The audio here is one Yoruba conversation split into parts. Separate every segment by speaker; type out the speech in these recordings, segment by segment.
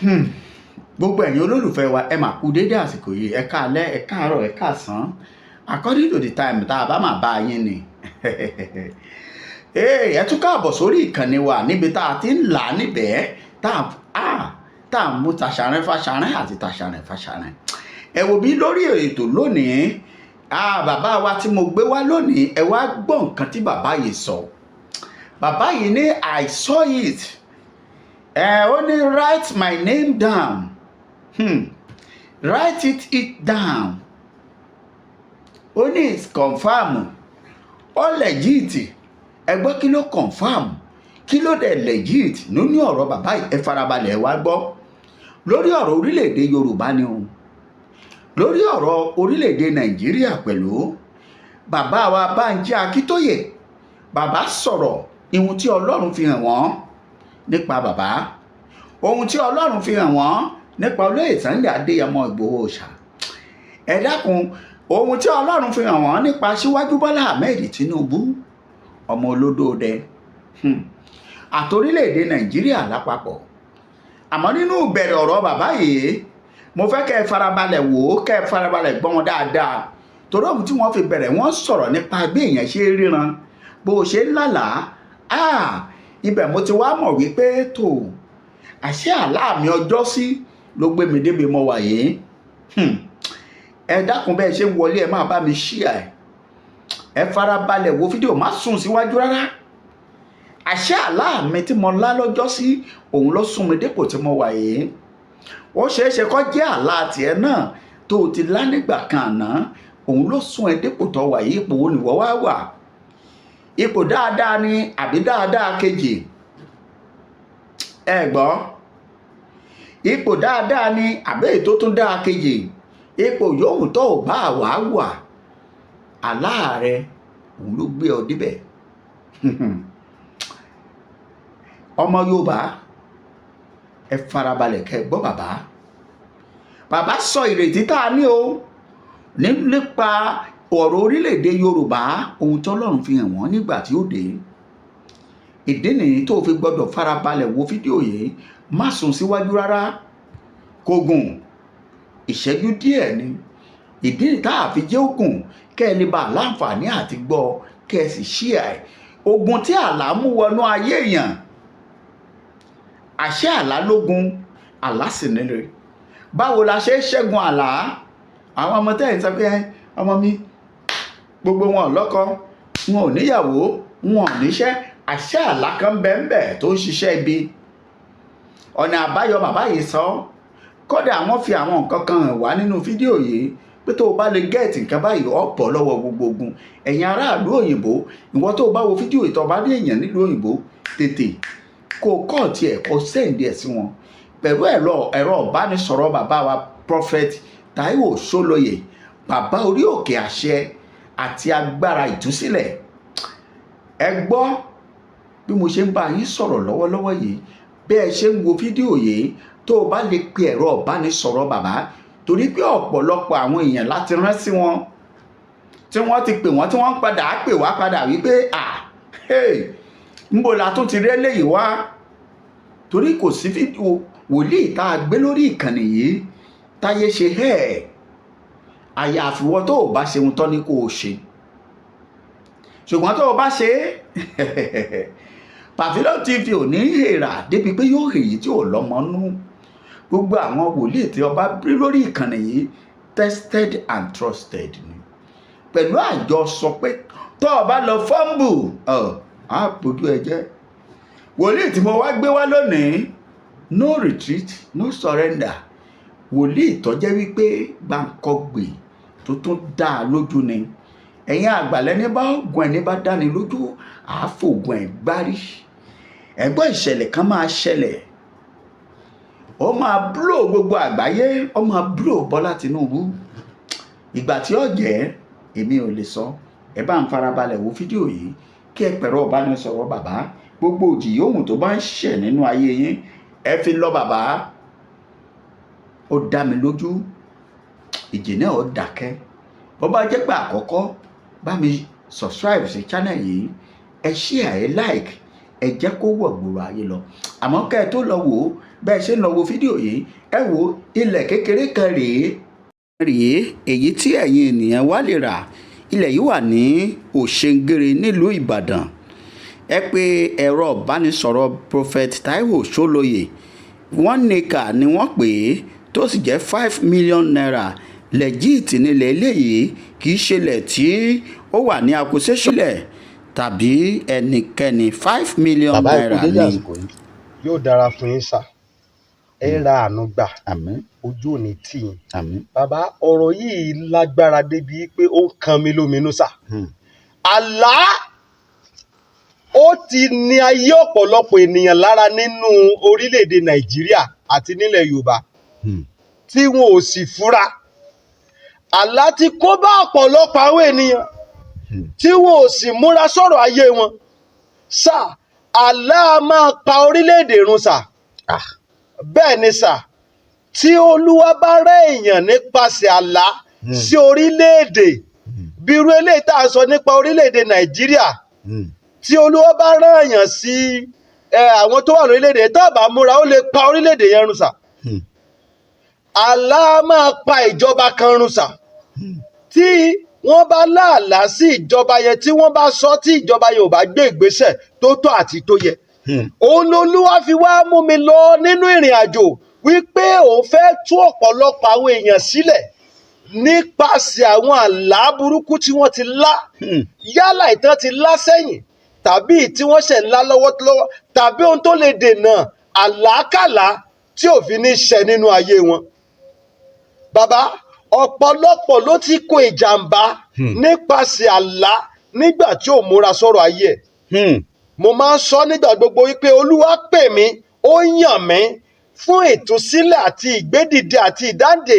Speaker 1: Hmm. Gbogbo ẹ̀yin olólùfẹ́ wa ẹ máa kú dédé àsìkò yìí, ẹ káalẹ́, ẹ káàárọ̀, ẹ káàsán, according to the time tá a bá máa bá yín ni. Ẹ tún káàbọ̀ sórí ìkànnì wa níbi tá a ti ń là níbẹ̀ tá a mú tàṣàrẹ́ fàṣàrẹ́ àti tàṣàrẹ́ fàṣàrẹ́. Ẹ wò bí lórí ètò lónìí, bàbá wa tí mo gbé wá lónìí, ẹ wá gbọ́ nǹkan tí bàbá yìí sọ. Bàbá yìí ní I saw it. Ó ní write my name down. Write it down. Ó ní it's confirm. Ó legit. Ẹ gbọ́ kí ló confirm, kí ló dẹ̀ legit nínú ọ̀rọ̀ bàbá yìí. Ẹ farabalẹ̀ wá gbọ́. Lórí ọ̀rọ̀ orílẹ̀-èdè Yorùbá ni o. Lórí ọ̀rọ̀ orílẹ̀-èdè Nàìjíríà pẹ̀lú. Bàbá wa Bánjí Akíntóyè. Bàbá sọ̀rọ̀ ihun tí Ọlọ́run fi hàn wọ́n nípa bàbá. Ohun tí Ọlọ́run fi hàn wọ́n nípa olóyè Sunday Adéyẹmọ Ìgbòho Òòṣà. Ẹ dákun, ohun tí Ọlọ́run fi hàn wọ́n nípa Aṣíwájú Bọ́lá Ahmed Tinubu, ọmọ olódóodẹ, àti orílẹ̀-èdè Nàìjíríà lápapọ̀. Àmọ́ nínú ìbẹ̀rẹ̀ ọ̀rọ̀ bàbá yìí, mo fẹ́ kẹ́ ẹ farabalẹ̀ wò ó, kẹ́ ẹ farabalẹ̀ gbọ́ wọn dáadáa. Torí ohun tí wọ́n fi bẹ̀rẹ̀, wọ́n sọ̀rọ̀ nípa bí èèyàn ṣe ríran, bó ṣe ń lálàá. Ibẹ̀ mo ti wá mọ̀ wípé tó àṣẹ àlá mi ọjọ́ sí ló gbé mi débi mo wà yìí. Ẹ dákun bẹ́ẹ̀ ṣe ń wọlé, ẹ máa bá mi share ẹ farabalẹ̀ wo fídíò, má sùn síwájú rárá. Àṣẹ àlá mi tí mo lá lọ́jọ́ sí, òun ló sún mi dépò tí mo wà yìí. Ó ṣeéṣe kó jẹ́ àlá tiẹ̀ náà tó o ti lá nígbà kan àná, òun ló sún ẹ dépò tó wà yìí. Ipò wo ni wọ́n wá wà? Ipò dáadáa ni àbí dáadáa kejì? Ẹ gbọ́, ipò dáadáa ni àbí èyí tó tún dáa kejì? Ipò yòówù tó ò bá wà, àlá rẹ òun ló gbé ọ débẹ̀. Ọmọ Yorùbá, ẹ farabalẹ̀ kẹ́ gbọ́ bàbá. Bàbá sọ ìrètí tá a ní o nípa ọ̀rọ̀ orílẹ̀-èdè Yorùbá, ohun tí Ọlọ́run fi hàn wọ́n nígbà tí ó dé. Ìdí nìyí tó fi gbọ́dọ̀ farabalẹ̀ wo fídíò yìí, má sùn síwájú rárá. Kò gùn, ìṣẹ́jú díẹ̀ ni. Ìdí nìyí tá a fi jẹ́ ògùn, kẹ́ ẹ lè bá láǹfààní àti gbọ́, kẹ́ ẹ sì share. Ogun tí àlá mú wọnú ayé èèyàn, àṣẹ àlá lógun, àlá sì nílé. Báwo la ṣe ń ṣẹ́gun àlá? Àwọn ọmọ tẹ́ ẹ̀ ń sọ pé ọmọ mi gbogbo wọn lọ́kọ, wọn ò níyàwó, wọn ò níṣẹ́. Àṣẹ àlá kan bẹ́ẹ̀ tó ń ṣiṣẹ́ ibi. Ọ̀nà àbáyọ bàbá yìí sọ. Kódà wọ́n fi àwọn nǹkan kan hàn wá nínú fídíò yìí pé tó o bá lè gẹ́ẹ̀tì nǹkan báyìí, ó bọ́ lọ́wọ́ gbogbo ogun. Ẹ̀yin aráàlú òyìnbó, ìwọ tó o bá wo fídíò yìí tó bá dé èèyàn nílùú òyìnbó, tètè kó o kọ́ tiẹ̀ kó sẹ́ǹdì ẹ̀ sí wọn. Pẹ̀lú ẹ̀rọ ìbánisọ̀rọ̀ bàbá wa Prophet Taiwo Soloye, bàbá orí òkè àṣẹ àti agbára ìtúsílẹ̀. Ẹ gbọ́ bí mo ṣe ń bá yín sọ̀rọ̀ lọ́wọ́lọ́wọ́ yìí, bí ẹ ṣe ń wo fídíò yìí, tó o bá lè pe ẹ̀rọ ìbánisọ̀rọ̀ bàbá, torí pé ọ̀pọ̀lọpọ̀ àwọn èèyàn láti rán sí wọn, tí wọ́n ti pè wọ́n, tí wọ́n padà pè wá padà wípé níbo la tún ti rí eléyìí wá. Torí kò sí fídíò wòlíì tá a gbé lórí ìkànnì yìí táyé ṣe àyàfi wọ́n tó o bá ṣe ohun tán ní kó o ṣe. Ṣùgbọ́n tó o bá ṣe Pavilion TV ò ní hèrà débi pé yóò hèyí tí ò lọ́mọ nú. Gbogbo àwọn wòlíì tí ọba bí lórí ìkànnì yìí tested and trusted ni. Pẹ̀lú àjọsọ pé tó o bá lọ fọ́ǹbù, á bójú ẹ jẹ́. Wòlíì tí mo wá gbé wá lónìí, no retreat, no surrender. Wòlíì tó jẹ́ wípé gbàǹkọ́gbè tó tún dá a lójú ni. Ẹ̀yin àgbàlẹ́ ní bá ògùn ẹni bá dáni lójú, àáfògùn ẹ̀ gbárí. Ẹ̀gbọ́n ìṣẹ̀lẹ̀ kan máa ṣẹlẹ̀, ó máa blow gbogbo àgbáyé, ó máa blow Bọ́lá Tinubu. Ìgbà tí ó jẹ́ èmi ò lè sọ. Ẹ bá ń farabalẹ̀ wo fídíò yìí, kí ẹ pẹ̀rọ ìbánisọ̀rọ̀ bàbá. Gbogbo òjì yòówù tó bá ń ṣẹ̀ nínú ayé yín, ẹ fi lọ bàbá. Ó dá mi lójú, ìjì náà ó dákẹ́. Bó bá jẹ́ pé àkọ́kọ́, bá mi subscribe sí channel yìí, ẹ share, ẹ like, ẹ jẹ́ kó wọ̀ gbòòrò ayé lọ. Àmọ́ kẹ́ ẹ tó lọ wò ó, bẹ́ẹ̀ ṣe ń lọ wo fídíò yìí, ẹ wo ilẹ̀ kékeré kan rèé èyí tí ẹ̀yin ènìyàn wá lè rà. Ilẹ̀ yìí wà ní Òṣèǹgèrè nílùú Ìbàdàn. Ẹ pè ẹ̀rọ ìbánisọ̀rọ̀ Prophet Taiwo Ṣólóyè. 1 acre ni wọ́n pè é, tó sì jẹ́ 5 million naira. Legit nílẹ̀ eléyìí, kì í ṣe ilẹ̀ tí ó wà ní acquisition tàbí ẹnikẹ́ni. 5 million naira ni.
Speaker 2: Yóò dára fún yín sà, ẹ ra àánú gbà, ojú ò ní tì yín. Bàbá, ọ̀rọ̀ yìí lágbára débi pé ó ń kan mi lóminú sà. Àlá ó ti ní ayé ọ̀pọ̀lọpọ̀ ènìyàn lára nínú orílẹ̀-èdè Nàìjíríà àti nílẹ̀ Yorùbá tí wọn ò sì fura. Àlá ti kó bá ọ̀pọ̀lọpọ̀ àwọn ènìyàn tí wọn ò sì múra sọ̀rọ̀ ayé wọn. Sà, àlá máa pa orílẹ̀-èdè run sà. Bẹ́ẹ̀ ni sà, tí Olúwa bá rẹ́ èèyàn nípasẹ̀ àlá sí orílẹ̀-èdè bí irú eléyìí tá a sọ nípa orílẹ̀-èdè Nàìjíríà, tí Olúwa bá rẹ́ èèyàn sí àwọn tó wà lórílẹ̀-èdè tá a bá múra, ó lè pa orílẹ̀-èdè yẹn run sà. Àlá máa pa ìjọba kan run sà. Tí wọ́n bá láàlá sí ìjọba yẹn, tí wọ́n bá sọ, tí ìjọba yẹn ò bá gbé ìgbésẹ̀ tó tọ́ àti tó yẹ. Òun lolúwa fi wá mú mi lọ nínú ìrìn àjò wípé òun fẹ́ tú ọ̀pọ̀lọpọ̀ àwọn èèyàn sílẹ̀ nípasẹ̀ àwọn àlá burúkú tí wọ́n ti lá. Yálà ìtàn ti lá sẹ́yìn, tàbí tí wọ́n ṣẹ̀ ń lá lọ́wọ́lọ́wọ́, tàbí ohun tó lè dènà àlákàlà tí ò fi ní ṣẹ nínú ayé wọn. Bàbá, ọ̀pọ̀lọpọ̀ ló ti kó ìjàmbá nípasẹ̀ àlá nígbà tí ò múra sọ̀rọ̀ ayé ẹ̀. Mo máa ń sọ nígbà gbogbo wípé Olúwa pè mí, ó yàn mí fún ìtúsílẹ̀ àti ìgbédìde àti ìdáǹdè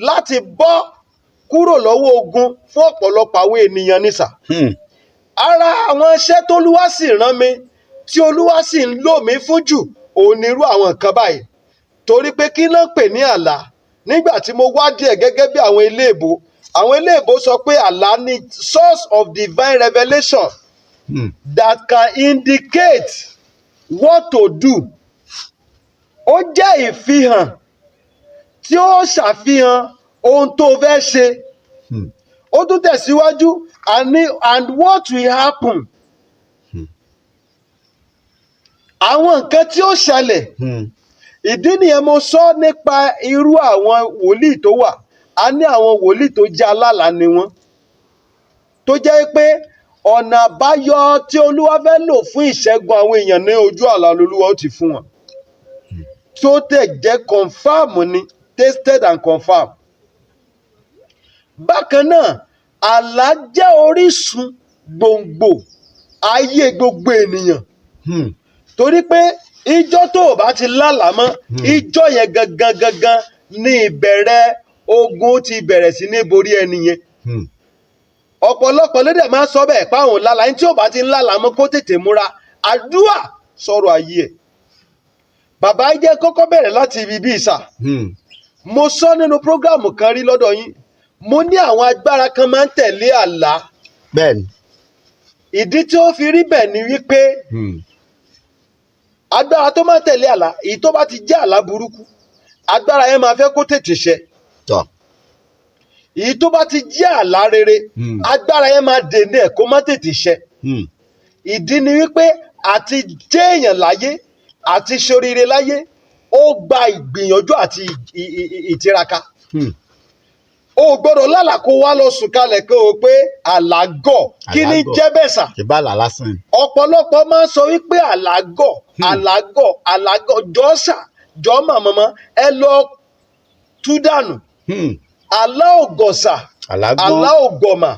Speaker 2: láti bọ́ kúrò lọ́wọ́ ogun fún ọ̀pọ̀lọpọ̀ àwọn ènìyàn ní sà. Ara àwọn iṣẹ́ tó Olúwa sì rán mi, tí Olúwa sì ń lò mí fún jù, òun ni irú àwọn nǹkan báyìí. Torí pé kí náà pè ní àlá? Nígbà tí mo wádìí ẹ̀ gẹ́gẹ́ bí àwọn eléèbó sọ pé àlá ni source of divine revelation that can indicate what to do. Ó jẹ́ ìfihàn tí ó ṣàfihàn ohun tó fẹ́ ṣe. Ó tún tẹ̀síwájú, and what will happen. Àwọn nǹkan tí ó ṣẹlẹ̀. Ìdí nìyẹn mo sọ nípa irú àwọn wòlíì tó wà. A ní àwọn wòlíì tó jẹ́ alálà ni wọ́n, tó jẹ́ pé ọ̀nà àbáyọ tí Olúwa fẹ́ lò fún ìṣẹ́gun àwọn èèyàn ní ojú àlá lolúwa ó ti fún wọn. Tó tẹ̀ jẹ́ confirm ni, tested and confirm. Bákan náà, àlá jẹ́ orísun gbòǹgbò ayé gbogbo ènìyàn. Torí pé ìjọ́ tó o bá ti lálàá mọ́, ìjọ́ yẹn gangan ní ìbẹ̀rẹ̀ ogun ti bẹ̀rẹ̀ sí ní borí ẹni yẹn. Ọ̀pọ̀lọpọ̀ lédè máa ń sọ bẹ́ẹ̀ páwọn lálàá, ẹni tí ò bá ti lálàá mọ́ kó tètè múra àdúrà sọ̀rọ̀ ayé ẹ̀. Bàbá jẹ́ kọ́kọ́ bẹ̀rẹ̀ láti ibi bí ìsà. Mo sọ nínú prógrámù kan rí lọ́dọ̀ yín, mo ní àwọn agbára kan máa ń tẹ̀lé àlá.
Speaker 3: Bẹ́ẹ̀ni.
Speaker 2: Ìdí tí ó fi rí bẹ́ẹ̀ ni wípé agbára tó máa ń tẹ̀lé àlá, èyí tó bá ti jẹ́ àlá burúkú, agbára yẹn máa fẹ́ kó tètè ṣẹ. Èyí tó bá ti jẹ́ àlá rere, agbára yẹn máa dènà ẹ̀ kó má tètè ṣẹ. Ìdí ni wípé àti jẹ́ èèyàn láyé àti ṣoríire láyé, ó gba ìgbìyànjú àti ìtiraka. O gbọ́dọ̀ lálàá kó wá lọ sùn kalẹ̀ kó o pé àlágọ̀. Kí ni jẹ́ bẹ́ẹ̀ sà?
Speaker 3: Ìbá àlá lásán.
Speaker 2: Ọ̀pọ̀lọpọ̀ máa ń sọ wípé àlágọ̀ jọ́sà jọ́ màmọ́mọ́ ẹ lọ tú dànù. Àlá ògọ̀sà, àlá ògọ̀mà.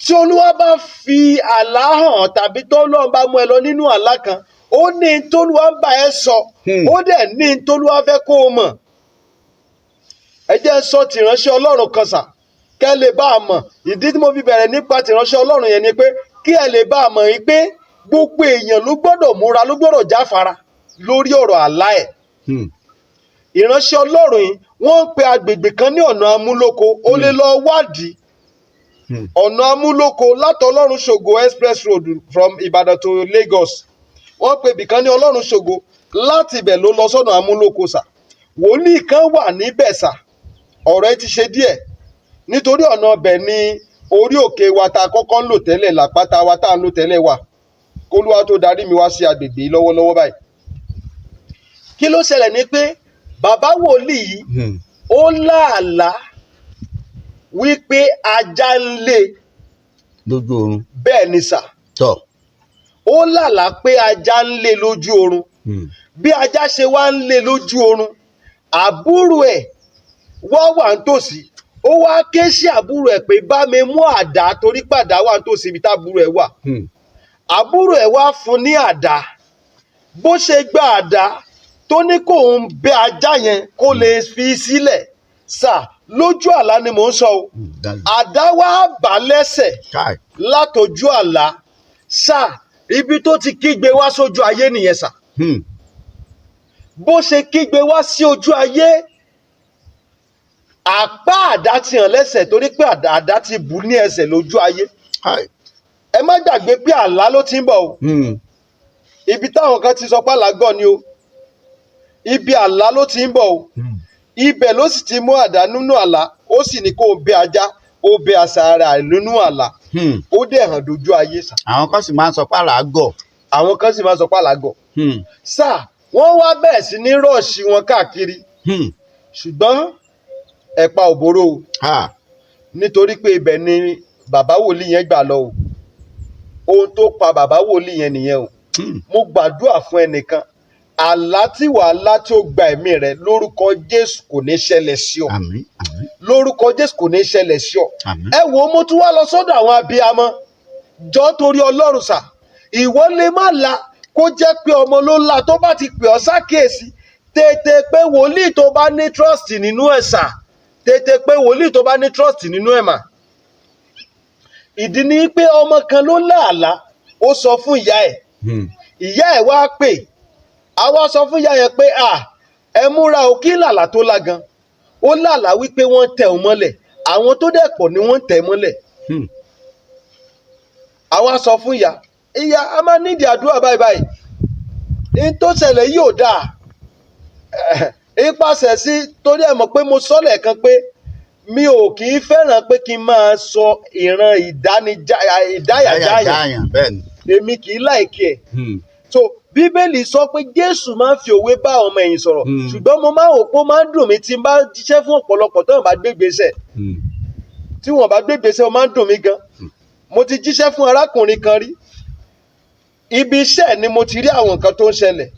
Speaker 2: Tí Olúwa bá fi àlá hàn tàbí tó Ọlọ́run bá mú ẹ lọ nínú àlá kan, ó ní t'Olúwa ń bá ẹ sọ, ó dẹ̀ ní t'Olúwa fẹ́ kó o mọ̀. Ẹ jẹ́ ń sọ tìránṣẹ́ Ọlọ́run kan sà, kẹ́ lè bá a mọ̀. Ìdí tí mo fi bẹ̀rẹ̀ nípa tìránṣẹ́ Ọlọ́run yẹn ni pé kí ẹ lè bá a mọ̀ wípé gbogbo èèyàn ló gbọ́dọ̀ múra, ló gbọ́dọ̀ jáfara lórí ọ̀rọ̀ àlá ẹ̀. Ìránṣẹ́ Ọlọ́run yìí wọ́n ń pe agbègbè kan ní ọ̀nà amúlòkó, ó lè lọ wádìí ọ̀nà Amúlòkó láti Ọlọ́run ṣògo express road from Ìbàdàn to Lagos wọ́n pe ibìkan ní Ọlọ́run ṣògo láti ibẹ̀ ló lọ sọ́nà Amúlòkó sà wòlíì kan wà níbẹ̀ sà ọ̀rọ̀ ẹ ti ṣe díẹ̀ nítorí ọ̀nà ọbẹ̀ ni orí òkè wa tá a kọ́kọ́ ń lò tẹ́lẹ̀ làpáta wa tá a ń lò tẹ́lẹ̀ wà kólúwa tó darí mi wá sí agbègbè yìí lọ́wọ́lọ́wọ́ báyìí. Kí ló ṣẹlẹ̀ ni pé bàbá wòlíì yìí ó láàlá wípé ajá ń lé
Speaker 1: lójú oorun.
Speaker 2: bẹ́ẹ̀ ni sà
Speaker 1: tọ́
Speaker 2: ó láàlá pé ajá ń lé lójú oorun bí ajá ṣe wá ń lé lójú oorun àbúrò ẹ̀ wà nítòsí ó wá ké sí àbúrò ẹ̀ pé bá mi mú àdá torí pàdá wà nítòsí ibi tábúrò ẹ̀ wà àbúrò ẹ̀ wá fún ní àdá bó ṣe gba àdá tó ní kó ń bẹ ajá yẹn kó lè fi sílẹ̀ sà lójú àlá ni mò ń sọ o àdá wá bà lẹ́sẹ̀ látọjú àlá sà ibi tó ti kígbe wá sójú ayé nìyẹn sà bó ṣe kígbe wá sí ojú ayé àpá àdá ti hàn lẹ́sẹ̀ torí pé àdá ti bù ní ẹsẹ̀ lójú ayé ẹ má gbàgbé pé àlá ló ti ń bọ̀ o ibi táwọn kan ti sọ pé àlágọ̀ ni o ibi àlá ló ti ń bọ̀ o ibẹ̀ ló sì ti mú àdá nínú àlá ó sì ní kó o bẹ ajá ó bẹ àṣà ara ẹ̀ nínú àlá ó dẹ̀ hàn dojú ayé sà.
Speaker 1: àwọn kan sì máa ń sọ pé àlágọ̀.
Speaker 2: àwọn kan sì máa ń sọ pé àlágọ̀. sà wọ́n wá bẹ̀rẹ̀ sí ní rọ́ọ̀ṣì wọn káàkiri ṣùgbọ́n ẹ̀pa òbóró o nítorí pé ibẹ̀ ni bàbá wòlíì yẹn gbà lọ o ohun tó pa bàbá wòlíì yẹn nìyẹn o mo gbàdúrà fún ẹnìkan àlá tí wàhálà tí ó gba ẹ̀mí rẹ lórúkọ Jésù kò ní ṣẹlẹ̀ sí ọ
Speaker 1: àmín àmín
Speaker 2: lórúkọ Jésù kò ní ṣẹlẹ̀ sí ọ
Speaker 1: àmín.
Speaker 2: ẹ wo mo tún wá lọ sọ́dọ̀ àwọn abiyamọ jọ torí Ọlọ́run sà ìwọ lè má la kó jẹ́ pé ọmọ ló la tó bá ti pè ọ́ sákèésí tètè pé wòlíì tó bá ní trust nínú ẹ̀ sà tètè pé wòlíì tó bá ní trust nínú ẹ̀ mà ìdí ni pé ọmọ kan ló láàlá ó sọ fún ìyá ẹ̀ wá pè àwa sọ fún ìyá yẹn pé ẹ múra o kí làlá tó lágan ó làlá wípé wọ́n tẹ̀ ọ́ mọ́lẹ̀ àwọn tó dẹ̀ pọ̀ ni wọ́n tẹ̀ mọ́lẹ̀ àwa sọ fún ìyá a máa nídìí àdúrà báyìí ní tó ṣẹlẹ̀ yìí ò dáa ipasẹ̀ sí torí ẹ̀ mọ̀ pé mo sọ lẹ́ẹ̀kan pé mi ò kì í fẹ́ràn pé kí n máa sọ ìran ìdáyàjáyàn èmi kì í láìkí ẹ̀ so bíbélì sọ pé Jésù máa ń fi òwe bá ọmọ ẹ̀yìn sọ̀rọ̀ ṣùgbọ́n mo máa ń wò pé ó máa ń dùn mí tí n bá jíṣẹ́ fún ọ̀pọ̀lọpọ̀ tó ń bá gbégbèsè tí wọ́n bá gbégbèsè ó máa ń dùn mí gan mo ti jíṣẹ́ fún arákùnrin kan rí ibi iṣẹ́ ni mo ti rí àwọn nǹkan tó ń ṣẹlẹ̀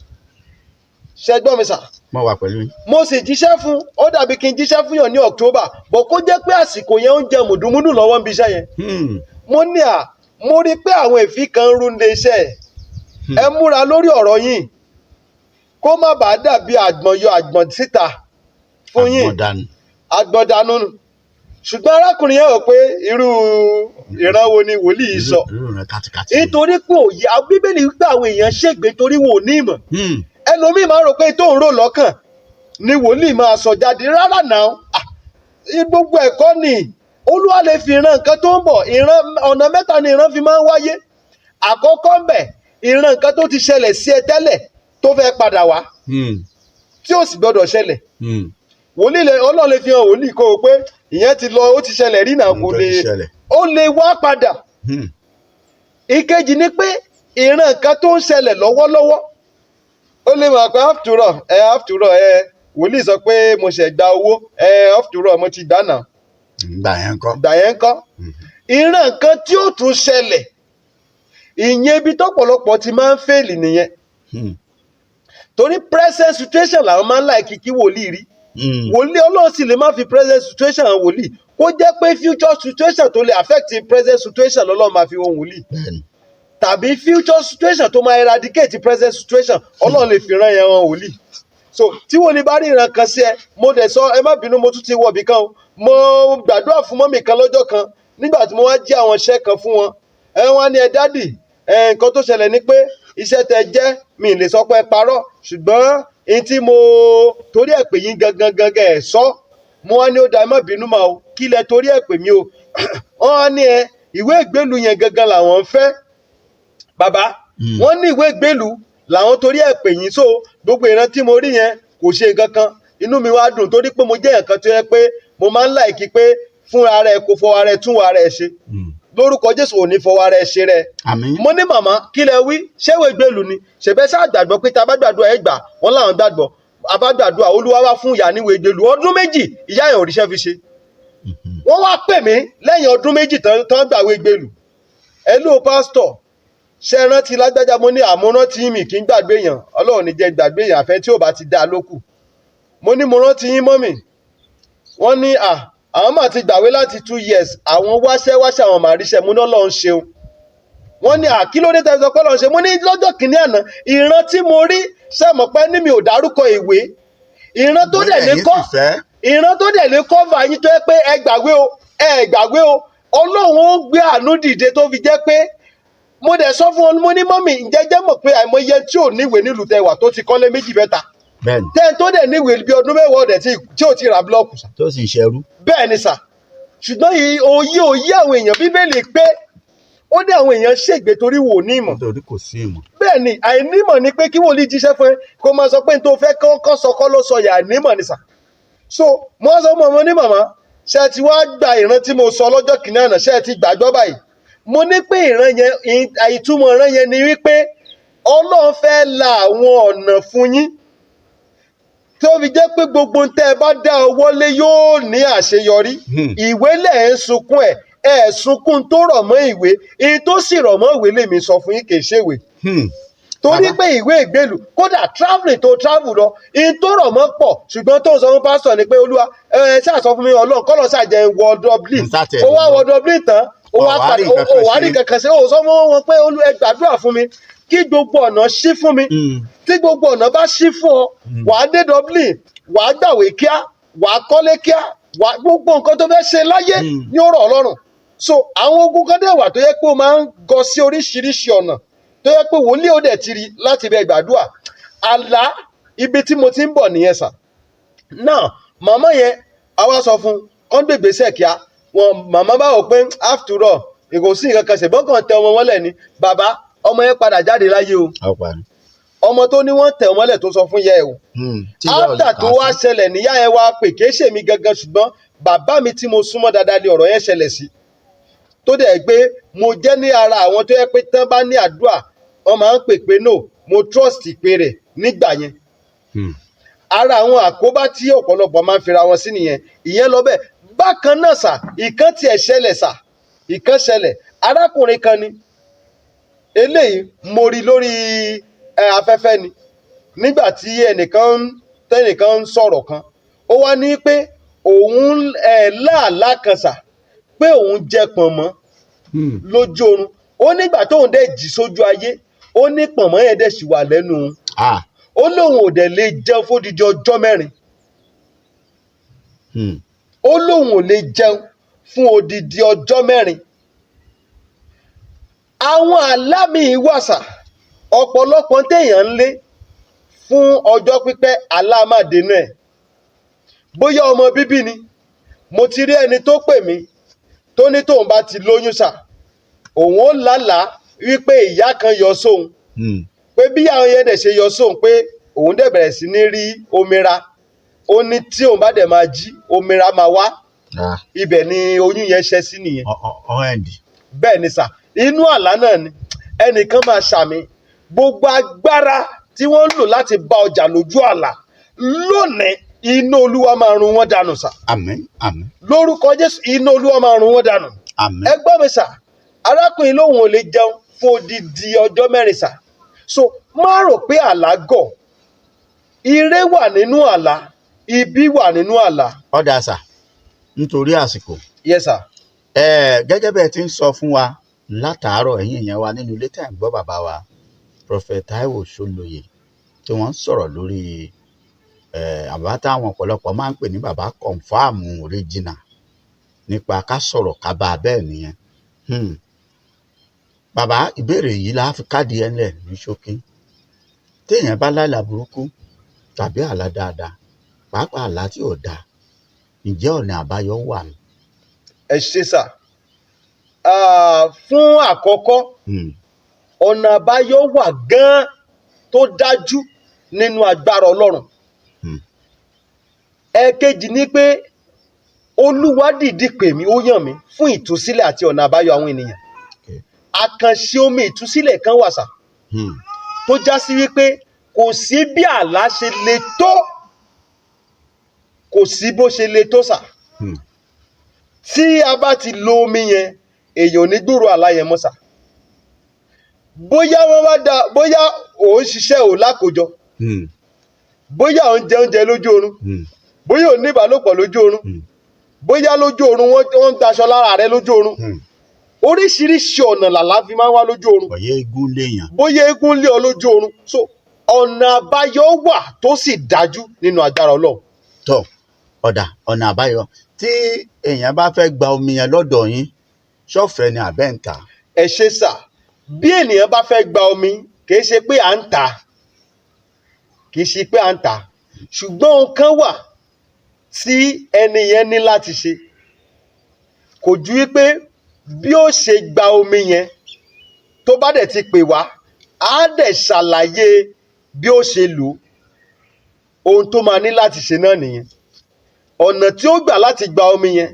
Speaker 2: ṣẹgbọ́n mi sà.
Speaker 1: mo wà pẹ̀lú yín.
Speaker 2: mo sì jíṣẹ́ fún ó dàbí kí n jíṣẹ́ fún yàn ní October bọ̀ kó jẹ́ pé àsìkò yẹn ń jẹ mùdùmùdù lọ́wọ́ ń bí iṣẹ́ yẹn. mo rí pé àwọn èéfín kan ń rúnde iṣẹ́ ẹ múra lórí ọ̀rọ̀ yìí kó má bàa dàbí àgbọ̀n yọ àgbọ̀n síta fún yín àgbọ̀dànù ṣùgbọ́n arákùnrin yẹn rò pé irú ìran wo ni wòlíì sọ nítorí pé òye Bíbélì wípé àwọn èèyàn ṣègbè torí wọn ò ní ìmọ̀ ẹlòmíì máa rò pé tó ń rò lọ́kàn ni wòlíì máa sọ jáde rárá náà gbogbo ẹ̀kọ́ ni Olúwa lè fi ìran nǹkan tó ń bọ̀ ìran ọ̀nà mẹ́ta ni ìran fi máa ń wáyé àkọ́kọ́ ń bẹ̀ ìran nǹkan tó ti ṣẹlẹ̀ sí ẹ tẹ́lẹ̀ tó fẹ́ padà wá tí ó sì gbọ́dọ̀ ṣẹlẹ̀ wòlíì Ọlọ́run lè fi hàn wòlíì kó o pé ìyẹn ti lọ ó ti ṣẹlẹ̀ rí náà kò lè ó lè wá padà ìkejì ni pé ìran nǹkan tó ń ṣẹlẹ̀ lọ́wọ́lọ́wọ́ ó lè máa pé after all wòlíì sọ pé mo ṣẹ̀ gba owó after all mo ti dáná
Speaker 1: gbà yẹn
Speaker 2: kọ́ ìran nǹkan tí ó tún ṣẹlẹ̀ ìyẹn ibi tọ́pọ̀lọpọ̀ ti máa ń fèèlì nìyẹn torí present situation làwọn máa ń láìkí kí wòlíì rí wòlíì Ọlọ́run sì lè má fi present situation hàn wòlíì kó jẹ́ pé future situation tó lè affect present situation lọ́lọ́run máa fi hàn wòlíì tàbí future situation tó máa eradicate present situation Ọlọ́run lè fi rán yẹn hàn wòlíì so tí wòlíì bá rí ìran kan sí ẹ mo dẹ̀ sọ ẹ má bínú mo tún ti wọ̀ bí kan o mo gbàdúrà fún mọ́mì kan lọ́jọ́ kan nígbà tí mo wá jí àwọn iṣẹ́ kan fún wọn wọ́n ní ẹ dádì nǹkan tó ṣẹlẹ̀ ni pé iṣẹ́ tẹ jẹ́ mi lè sọ pé ẹ parọ́ ṣùgbọ́n n tí mo torí ẹ̀ pè yín gangan ẹ̀ sọ mo wá ní ó da ẹ má bínú mà o kí lẹ torí ẹ̀ pè mí o wọ́n ní ìwé ìgbélú yẹn gangan làwọn ń fẹ́ bàbá wọ́n ní ìwé ìgbélú làwọn torí ẹ̀ pè yín so gbogbo ìran tí mo rí yẹn kò ṣe nǹkan kan inú mi wá dùn torí pé mo jẹ́ nǹkan tó yẹ pé mo máa ń láìkí pé fúnra rẹ̀ kò fọwọ́ rẹ̀ tún wa rẹ̀ ṣe lórúkọ Jésù ò ní fọwọ́ rẹ̀ ṣe rẹ̀. Mo ní màmá kí lẹ wí ṣé ìwé ìgbélú ni ṣèbẹ́ sáà gbàgbọ́ pé tá a bá gbàdúrà ẹ gbà wọ́n láwọn gbàgbọ́ a bá gbàdúrà Olúwa wá fún ìyá níwèé ìgbélú ọdún 2 ìyá yẹn ò ríṣẹ́ fi ṣe wọ́n wá pè mí lẹ́yìn ọdún 2 tán gbàwé ìgbélú ẹ ló pásítọ̀ ṣe rántí lágbájá mo ní àmúrántí mi kì í gbàgbé yàn Ọlọ́run ní jẹ́ gbàgbé yàn àfẹ́ tí ò bá ti dá lókù mo ní mo rántí yín mọ́mì wọ́n ní àwọn máa ti gbàwé láti 2 years àwọn wáṣẹ́ àwọn máa ríṣẹ́ mo ní Ọlọ́run ṣeun wọ́n ní kí ló dé tẹ́sán pé Ọlọ́run ṣe mo ní lọ́jọ́ kìíní àná ìran tí mo rí sẹ́mọ̀ pé ní mi ò dárúkọ ìwé ìran tó dẹ̀ lé kọ́fà yín tó yẹ pé ẹ gbàgbé o Ọlọ́run ó gbé àánú dìde tó fi jẹ́ pé mo dẹ̀ sọ fún wọn mo ní mọ́mì ǹjẹ́jẹ́ mọ̀ pé àìmọye tí ò níwèé nílùú tẹwà tó ti kọ́lé 2 mẹ́ta tẹ́ni tó dẹ̀ níwèé bí ọdún 10 ọ̀dẹ̀ tí ò ti ra búlọ́ọ̀kù sà.
Speaker 3: tó sì ń ṣerú.
Speaker 2: bẹ́ẹ̀ ni sà ṣùgbọ́n òye àwọn èèyàn bíbélì pé ó dé àwọn èèyàn ṣègbè torí wò ní ìmọ̀.
Speaker 3: torí kò sí ìmọ̀.
Speaker 2: bẹ́ẹ̀ ni àìnímọ̀ ni pé kí wòlíì jíṣẹ́ fún ẹ kó máa sọ pé tó fẹ́ kọ́ sọ kọ́ ló sọ yà àìnímọ̀ ni sà. so mo sọ fún ọmọ ní màmá ṣe ti wá gba ìran tí mo sọ lọ́jọ́ kìíní àná ṣe ti gbàgbọ́ báyìí mo ní pé ìran yẹn ìtumọ̀ ìran yẹn ni wípé Ọlọ́run fẹ́ la àwọn ọ̀nà fún yín tó fi jẹ́ pé gbogbo tẹ́ ẹ bá dá ọwọ́ lé yóò ní àṣeyọrí ìwé lẹ̀ ń sunkún ẹ̀ sunkún tó rọ̀ mọ́ ìwé èyí tó sì rọ̀ mọ́ ìwé lèmi sọ fún yín kì í ṣèwé torí pé ìwé ìgbélú kódà travelling tó travel lọ èyí tó rọ̀ mọ́ pọ̀ ṣùgbọ́n tó ń sọ fún pásítọ̀ ni pé Olúwa ṣáà sọ fún mi Ọlọ́run kọ́ lọ ṣàjẹ́ wọ Dublin ó wá wọ Dublin tán ó wá rí kankan sí ó sọ fún wọn pé Olúwa ẹ gbàdúrà fún mi kí gbogbo ọ̀nà ṣí fún mi tí gbogbo ọ̀nà bá ṣí fún ọ wàá dé Dublin wàá gbàwé kíá wàá kọ́lé kíá wàá gbogbo nǹkan tó fẹ́ ṣe láyé ní ó rọ̀ Ọlọ́run so àwọn ogun kan dẹ̀ wà tó yẹ pé ó máa ń gọ sí oríṣiríṣi ọ̀nà tó yẹ pé wòlíì ó dẹ̀ ti rí láti bẹ gbàdúrà àlá ibi tí mo ti ń bọ̀ nìyẹn sà náà màmá yẹn àwa sọ fún ọ́n gbègbèsè kíá wọn màmá bá wò pé after all èkó sí nǹkan kan ṣègbọ́n kan tẹ ọmọ wọn lẹ̀ ní bàbá ọmọ yẹn padà jáde láyé o ọmọ tó ní wọ́n tẹ̀ ọmọ lẹ̀ tó sọ fún yẹ o after tó wá ṣẹlẹ̀ níyà yẹn wá pè kìí ṣèmi gangan ṣùgbọ́n bàbá mi tí mo súnmọ́ dáadáa ni ọ̀rọ̀ yẹn ṣẹlẹ̀ sí tó dẹ̀ gbé mo jẹ́ ní ara àwọn tó yẹ pé tán bá ní àdúrà wọ́n máa ń pè pé no mo trust ìpè rẹ̀ nígbà yẹn ara àwọn àkóbá tí ọ̀pọ̀lọpọ̀ máa ń fira wọn sí nìyẹn ìyẹn lọ bẹ́ẹ̀ bákan náà sà ìkan tiẹ̀ ṣẹlẹ̀ sà ìkan ṣẹlẹ̀ arákùnrin kan ni eléyìí mo rí lórí afẹ́fẹ́ ni nígbà tí tẹ́nìkan ń sọ̀rọ̀ kan ó wá ní pé òun láàlá kan sà pé òun jẹ pọ̀nmọ́ lójú oorun ó nígbà tóun dẹ̀ jí sójú ayé ó ní pọ̀nmọ́ yẹn dẹ̀ sì wà lẹ́nu òun ó lóun ò dẹ̀ lè jẹun fódìdí ọjọ́ 4 ó lóun ò lè jẹun fún odidi ọjọ́ 4 àwọn àlámì wàsà ọ̀pọ̀lọpọ̀ téèyàn ń lé fún ọjọ́ pípẹ́ aláàmàdénú ẹ̀ bóyá ọmọ bíbí ni mo ti rí ẹni tó pè mí tó ní tóun bá ti lóyún sà òun ó lálàá wípé ìyá kan yọ sóun pé bí àwọn yẹn dẹ̀ ṣe yọ sóun pé òun dẹ̀ bẹ̀rẹ̀ sí ní rí omira ó ní tí òun bá dẹ̀ máa jí omira máa wá ibẹ̀ ni oyún yẹn ṣẹ́ sí nìyẹn bẹ́ẹ̀ ni sà inú àlá náà ni ẹnìkan máa ṣàmì gbogbo agbára tí wọ́n ń lò láti bá ọjà lójú àlá lónìí iná Olúwa máa run wọ́n dànù sà.
Speaker 3: àmín àmín.
Speaker 2: lórúkọ Jésù iná Olúwa máa run wọ́n dànù.
Speaker 3: àmín.
Speaker 2: ẹ gbọ́ mi sà arákùnrin lòun ò lè jẹun fún odidi ọjọ́ 4 sà so má rò pé àlá gọ̀ ire wà nínú àlá ibi wà nínú àlá.
Speaker 3: ọ̀dà sà nítorí àsìkò.
Speaker 2: yes sà.
Speaker 3: gẹ́gẹ́ bẹ́ẹ̀ ti ń sọ fún wa látàárọ̀ ẹ̀yin èèyàn wa nínú ilé tẹ̀ ń gbọ́ bàbá wa Prophet Taiwo Ṣólóyè tí wọ́n ń sọ̀rọ̀ lórí àbá táwọn ọ̀pọ̀lọpọ̀ máa ń pè ní bàbá kọ̀ǹfàmù original nípa ká sọ̀rọ̀ ká bá a bẹ́ẹ̀ nìyẹn. bàbá ìbéèrè yìí la fi káàdì ẹ̀ ńlẹ̀ ní ṣókí téèyàn bá lálà burúkú tàbí àlá dáadáa pàápàá àlá tí ò dáa ǹjẹ́ ọ̀nà àbáyọ wà ní.
Speaker 2: ẹ ṣe sà fún àkọ́kọ́ ọ̀nà àbáyọ wà gan-an tó dájú nínú agbára Ọlọ́run. Ẹ̀kejì ni pé Olúwa dìídì pè mí, ó yàn mí fún ìtúsílẹ̀ àti ọ̀nà àbáyọ àwọn ènìyàn. Àkànṣe omi ìtúsílẹ̀ kan wà sà tó já sí wípé kò sí bí àlá ṣe le tó, kò sí bó ṣe le tó sà. Tí a bá ti lo omi yẹn, èèyàn ò ní gbúrò àlá yẹn mọ́ sà. Bóyá òun ṣiṣẹ́ ò lákòjọ, bóyá òun jẹ oúnjẹ lójú oorun, bóyá òun ní ìbálòpọ̀ lójú oorun, bóyá lójú oorun wọ́n ń daṣọ lára rẹ lójú oorun. Oríṣiríṣi ọ̀nà làlá fi máa ń wá lójú oorun.
Speaker 3: bóyá eégún léèyàn.
Speaker 2: Bóyá eégún lé ọ lójú oorun. So ọ̀nà àbáyọ wà tó sì dájú nínú agbára Ọlọ́run.
Speaker 3: tó ọ̀nà àbáyọ tí èèyàn bá fẹ́ gba omi yẹn lọ́dọ̀ yín, ṣọ́fẹ̀ẹ́ ni àbẹ́ ń tà?
Speaker 2: Ẹ ṣé sà, bí ènìyàn bá fẹ́ gba omi, kìí ṣe pé à ń tà, ṣùgbọ́n ohun kan wà tí ẹni yẹn ní láti ṣe. Kò ju wípé bí ó ṣe gba omi yẹn, tó bá dẹ̀ ti pè wá, á dẹ̀ ṣàlàyé bí ó ṣe lò ó. Ohun tó máa ní láti ṣe náà nìyẹn. Ọ̀nà tí ó gbà láti gba omi yẹn,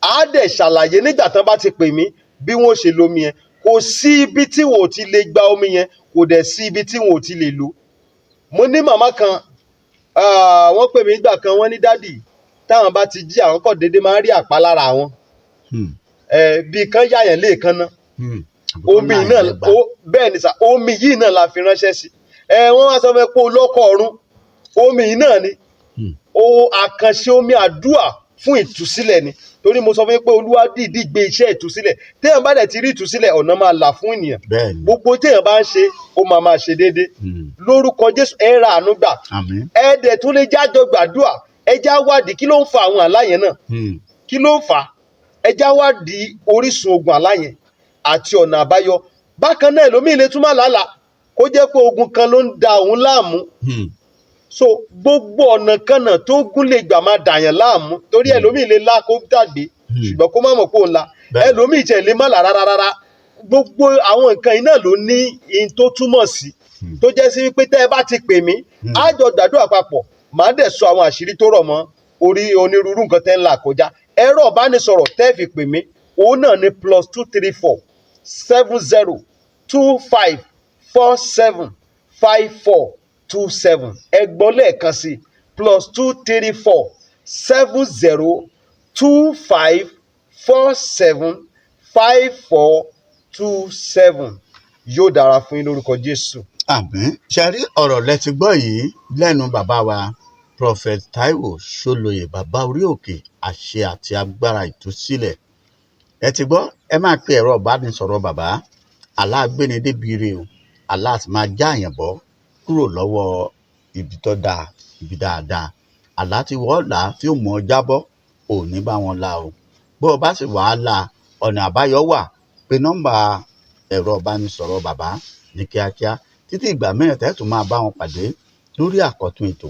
Speaker 2: á dẹ̀ ṣàlàyé nígbà tán bá ti pè mí bí wọ́n ṣe lo omi yẹn. Kò sí ibi tí wọn ò ti lè gba omi yẹn, kò dẹ̀ sí ibi tí wọn ò ti lè lò. Mo ní màmá kan, wọ́n pè mí nígbà kan, wọ́n ní dádì, táwọn bá ti jí àwọn kọ̀ déédéé máa ń rí àpá lára àwọn. Bí kan yáyàn léèkan ná. Omi náà, bẹ́ẹ̀ ni sà, omi yìí náà la fi ránṣẹ́ sí. Wọ́n wá sọ fún mi pé olóko ọ̀run, omi yìí náà ni. Àkànṣe omi àdúà fún ìtúsílẹ̀ ni. Torí mo sọ fún yín pé Olúwa dìídì gbé iṣẹ́ ìtúsílẹ̀. Téèyàn bá dẹ̀ ti rí ìtúsílẹ̀, ọ̀nà máa là fún ènìyàn. Gbogbo téèyàn bá ń ṣe, ó máa ṣe déédéé. Lórúkọ Jésù, ẹ ra àánú gbà. Ẹ dẹ̀ tún lè jájọ gbàdúà. Ẹ já wádìí kí ló ń fa àwọn àlá yẹn náà. Kí ló ń fà á? Ẹ já wádìí orísun ogun àlá yẹn àti ọ̀nà àbáyọ. Bákan náà ẹlòmíì lè tún máa lálàá kó jẹ́ pé ogun kan ló ń da òun láàmú. So gbogbo ọ̀nà kanà tó gún lè gbà máa dàyàn láàmú, torí ẹlòmíì lè lá kó dàgbé ṣùgbọ́n kó má mọ̀ pé òun la. Ẹlòmíì tiẹ̀ lè má là rárá. Gbogbo àwọn nǹkan yìí náà ló ní in tó túmọ̀ sí, tó jẹ́ sí wípé tẹ́ ẹ bá ti pè mí, á jọ gbàdúrà papọ̀, màá dẹ̀ sọ àwọn àṣírí tó rọ̀ mọ́ orí onírúurú nǹkan tẹ́ ń là kọjá. Ẹ̀rọ ìbánisọ̀rọ̀ tẹ́ fi pè mí, òun náà ni +234 70 25 47 54 27. Ẹgbọ́n lẹ́ẹ̀kan sí +234 70 25 47 54 27. Yóò dára fún yín lórúkọ Jésù.
Speaker 3: Àmín. Ṣe rí ọ̀rọ̀ lẹ ti gbọ́ yìí lẹ́nu bàbá wa Prophet Taiwo Ṣólóyè, bàbá orí òkè àṣẹ àti agbára ìtúsílẹ̀. Ẹ ti gbọ́, ẹ máa pe ẹ̀rọ ìbánisọ̀rọ̀ bàbá. Àlá agbénidébire o, àlá àti máa já àyàn bọ́ kúrò lọ́wọ́ ibi tó dáa, ibi dáadáa. Àlá tí wọ́n là tí ó mọ̀ ọ́ jábọ́, ò ní bá wọn la o. Bó o bá sì wàá la, ọ̀nà àbáyọ wà. Pe nọ́mbà ẹ̀rọ ìbánisọ̀rọ̀ bàbá ní kíákíá. Títí ìgbà mẹ́rin tẹ́ tún máa bá wọn pàdé lórí àkọ́tún ètò.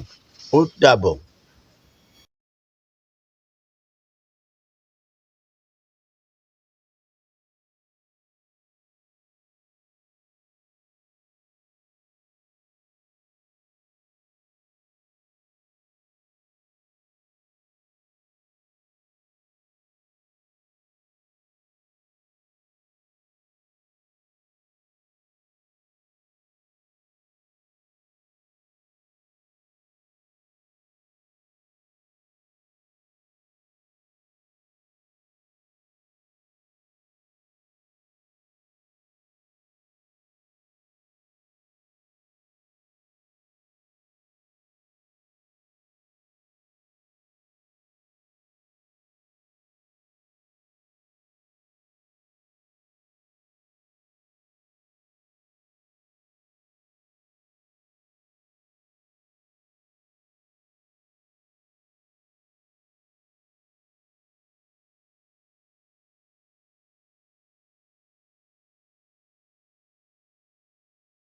Speaker 3: Ó dàbọ̀.